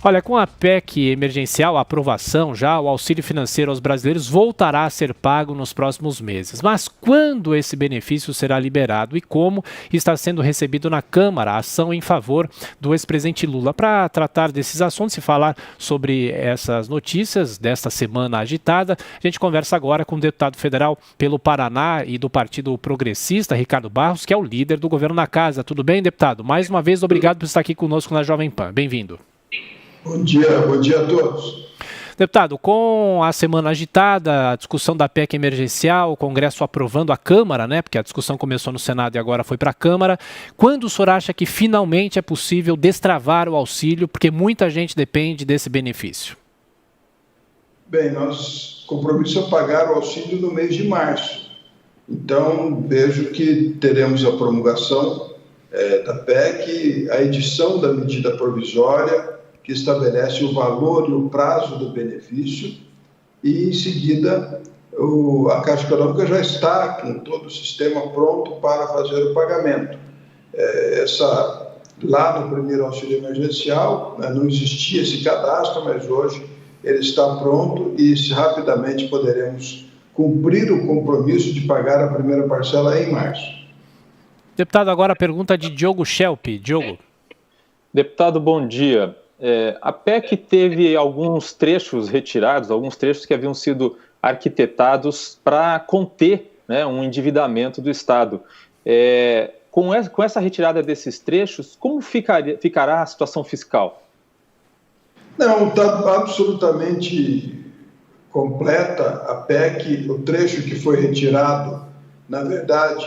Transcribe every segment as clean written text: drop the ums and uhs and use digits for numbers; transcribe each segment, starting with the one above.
Olha, com a PEC emergencial, a aprovação já, o auxílio financeiro aos brasileiros voltará a ser pago nos próximos meses. Mas quando esse benefício será liberado e como está sendo recebido na Câmara a ação em favor do ex-presidente Lula? Para tratar desses assuntos e falar sobre essas notícias desta semana agitada, a gente conversa agora com o deputado federal pelo Paraná e do Partido Progressista, Ricardo Barros, que é o líder do governo na casa. Tudo bem, deputado? Mais uma vez, obrigado por estar aqui conosco na Jovem Pan. Bem-vindo. Bom dia a todos. Deputado, com a semana agitada, a discussão da PEC emergencial, o Congresso aprovando a Câmara, né? Porque a discussão começou no Senado e agora foi para a Câmara. Quando o senhor acha que finalmente é possível destravar o auxílio, porque muita gente depende desse benefício? Bem, nosso compromisso é pagar o auxílio no mês de março. Então, vejo que teremos a promulgação da PEC, a edição da medida provisória, que estabelece o valor e o prazo do benefício, e, em seguida, a Caixa Econômica já está com todo o sistema pronto para fazer o pagamento. Lá no primeiro auxílio emergencial, não existia esse cadastro, mas hoje ele está pronto e rapidamente poderemos cumprir o compromisso de pagar a primeira parcela em março. Deputado, agora a pergunta de Diogo Schelp. Diogo. Deputado, bom dia. A PEC teve alguns trechos retirados, alguns trechos que haviam sido arquitetados para conter, né, um endividamento do Estado. Com essa retirada desses trechos, como ficará a situação fiscal? Não, está absolutamente completa a PEC. O trecho que foi retirado, na verdade,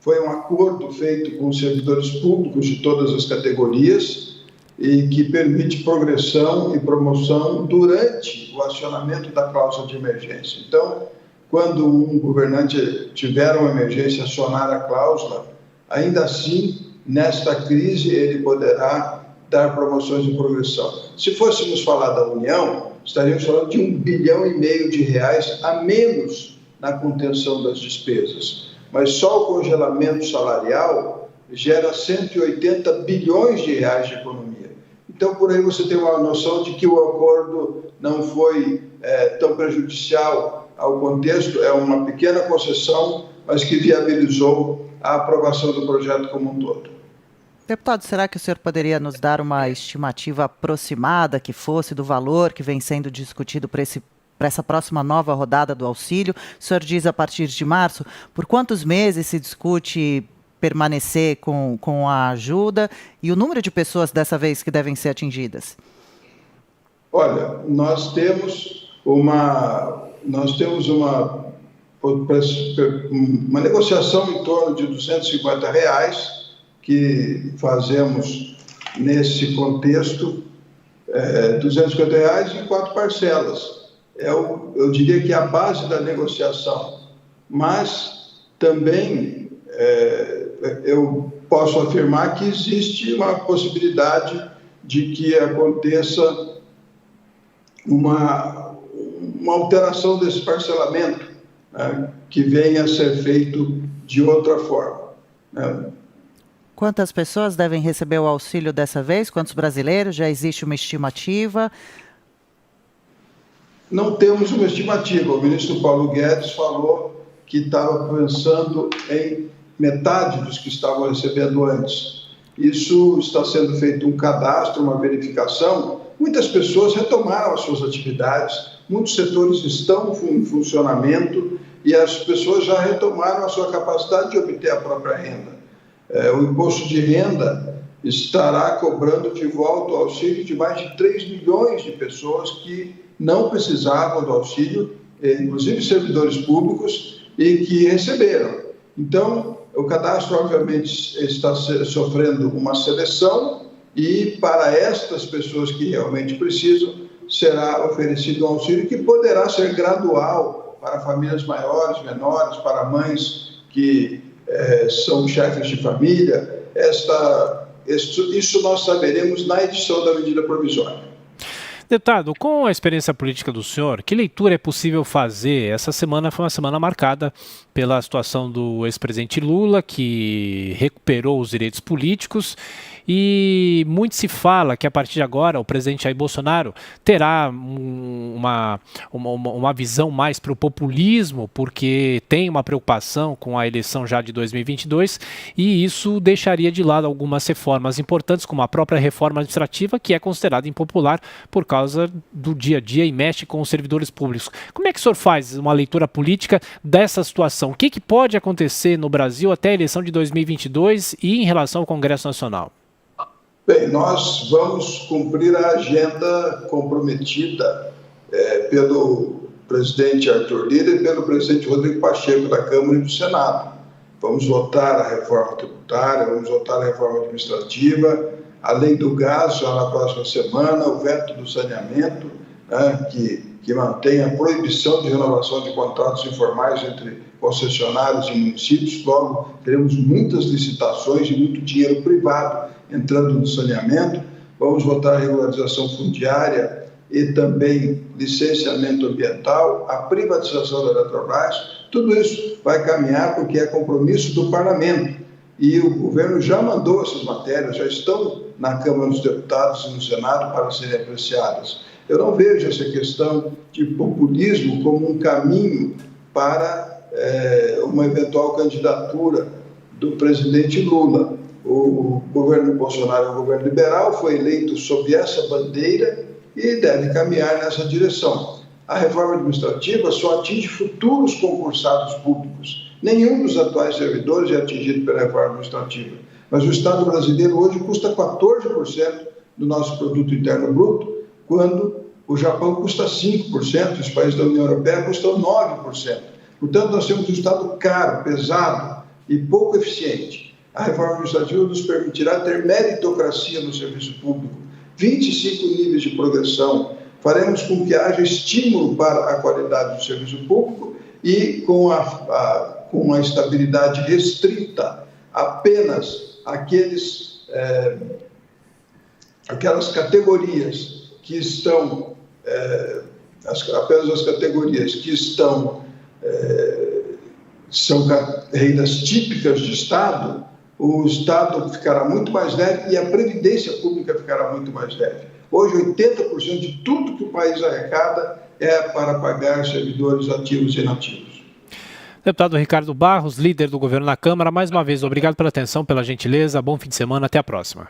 foi um acordo feito com os servidores públicos de todas as categorias, e que permite progressão e promoção durante o acionamento da cláusula de emergência. Então, quando um governante tiver uma emergência e acionar a cláusula, ainda assim, nesta crise, ele poderá dar promoções de progressão. Se fôssemos falar da União, estaríamos falando de R$1,5 bilhão a menos na contenção das despesas. Mas só o congelamento salarial gera R$180 bilhões de economia. Então, por aí você tem uma noção de que o acordo não foi tão prejudicial ao contexto, é uma pequena concessão, mas que viabilizou a aprovação do projeto como um todo. Deputado, será que o senhor poderia nos dar uma estimativa aproximada que fosse do valor que vem sendo discutido para essa próxima nova rodada do auxílio? O senhor diz a partir de março. Por quantos meses se discute permanecer com a ajuda e o número de pessoas dessa vez que devem ser atingidas? Olha, nós temos uma negociação em torno de R$250 que fazemos nesse contexto, R$250 em 4 parcelas. Eu diria que é a base da negociação, mas também eu posso afirmar que existe uma possibilidade de que aconteça uma alteração desse parcelamento, né, que venha a ser feito de outra forma, né. Quantas pessoas devem receber o auxílio dessa vez? Quantos brasileiros? Já existe uma estimativa? Não temos uma estimativa. O ministro Paulo Guedes falou que estava pensando em metade dos que estavam recebendo antes. Isso está sendo feito um cadastro, uma verificação. Muitas pessoas retomaram as suas atividades, muitos setores estão em funcionamento e as pessoas já retomaram a sua capacidade de obter a própria renda. O imposto de renda estará cobrando de volta o auxílio de mais de 3 milhões de pessoas que não precisavam do auxílio, inclusive servidores públicos, e que receberam. Então, o cadastro, obviamente, está sofrendo uma seleção e, para estas pessoas que realmente precisam, será oferecido um auxílio que poderá ser gradual para famílias maiores, menores, para mães que são chefes de família. Isso nós saberemos na edição da medida provisória. Deputado, com a experiência política do senhor, que leitura é possível fazer? Essa semana foi uma semana marcada pela situação do ex-presidente Lula, que recuperou os direitos políticos e muito se fala que a partir de agora o presidente Jair Bolsonaro terá uma visão mais para o populismo, porque tem uma preocupação com a eleição já de 2022, e isso deixaria de lado algumas reformas importantes, como a própria reforma administrativa, que é considerada impopular por causa do dia a dia e mexe com os servidores públicos. Como é que o senhor faz uma leitura política dessa situação? O que pode acontecer no Brasil até a eleição de 2022 e em relação ao Congresso Nacional? Bem, nós vamos cumprir a agenda comprometida pelo presidente Arthur Lira e pelo presidente Rodrigo Pacheco da Câmara e do Senado. Vamos votar a reforma tributária, vamos votar a reforma administrativa, a lei do gás já na próxima semana, o veto do saneamento, né, que mantém a proibição de renovação de contratos informais entre concessionários e municípios. Logo, teremos muitas licitações e muito dinheiro privado entrando no saneamento. Vamos votar a regularização fundiária e também licenciamento ambiental, a privatização da Eletrobras. Tudo isso vai caminhar porque é compromisso do parlamento. E o governo já mandou essas matérias, já estão na Câmara dos Deputados e no Senado para serem apreciadas. Eu não vejo essa questão de populismo como um caminho para uma eventual candidatura do presidente Lula. O governo Bolsonaro é um governo liberal, foi eleito sob essa bandeira e deve caminhar nessa direção. A reforma administrativa só atinge futuros concursados públicos. Nenhum dos atuais servidores é atingido pela reforma administrativa. Mas o Estado brasileiro hoje custa 14% do nosso produto interno bruto, quando o Japão custa 5%, os países da União Europeia custam 9%. Portanto, nós temos um Estado caro, pesado e pouco eficiente. A reforma administrativa nos permitirá ter meritocracia no serviço público, 25 níveis de progressão. Faremos com que haja estímulo para a qualidade do serviço público e com a estabilidade restrita apenas aquelas categorias que estão apenas as categorias que são rendas típicas de Estado, o Estado ficará muito mais leve e a Previdência Pública ficará muito mais leve. Hoje, 80% de tudo que o país arrecada é para pagar servidores ativos e inativos. Deputado Ricardo Barros, líder do governo na Câmara, mais uma vez, obrigado pela atenção, pela gentileza, bom fim de semana, até a próxima.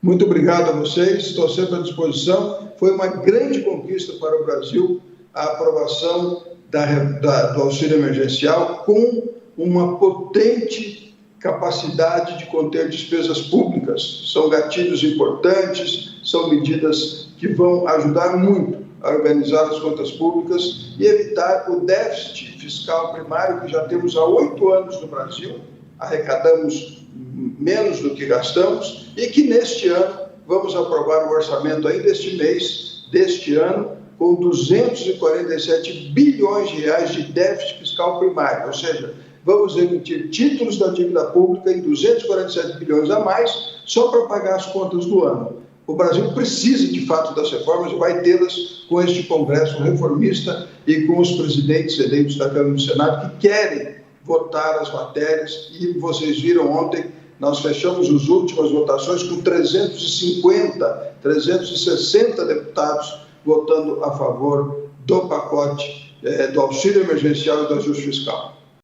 Muito obrigado a vocês, estou sempre à disposição. Foi uma grande conquista para o Brasil a aprovação do auxílio emergencial com uma potente capacidade de conter despesas públicas. São gatilhos importantes, são medidas que vão ajudar muito a organizar as contas públicas e evitar o déficit fiscal primário que já temos há 8 anos no Brasil. Arrecadamos menos do que gastamos e que neste ano vamos aprovar o orçamento ainda este mês, deste ano, com 247 bilhões de reais de déficit fiscal primário, ou seja, vamos emitir títulos da dívida pública em 247 bilhões a mais só para pagar as contas do ano. O Brasil precisa, de fato, das reformas e vai tê-las com este Congresso reformista e com os presidentes eleitos da Câmara e do Senado que querem votar as matérias. E vocês viram ontem, nós fechamos as últimas votações com 360 deputados votando a favor do pacote do auxílio emergencial e do ajuste fiscal.